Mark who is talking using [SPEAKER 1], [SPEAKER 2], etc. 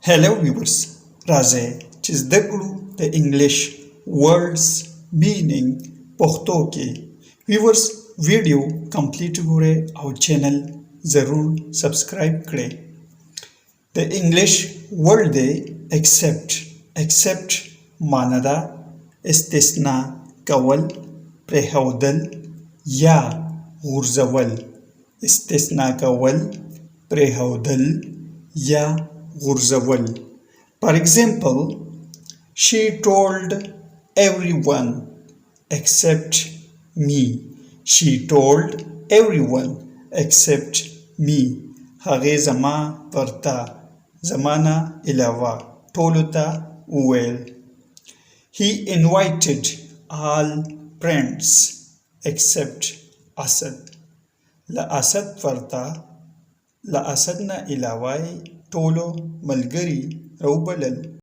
[SPEAKER 1] Hello viewers, راځئ چې زده کړو د انګلیش words meaning پښتو کې. viewers ویډیو کمپلیټ ګورئ او چینل ضرور سبسکرایب کړئ. د انګلیش ورډ دی accept معنی ده استثناء کول، پرېښودل یا غورځول. استثناء کول، پرېښودل یا غورځول. For example, she told everyone except me. She told everyone except me. هغې زما پرته، زما نه علاوه ټولو ته وویل. He invited all friends except Asad. له اسد پرته، له اسد نه علاوه ټولو ملګري راوبلل.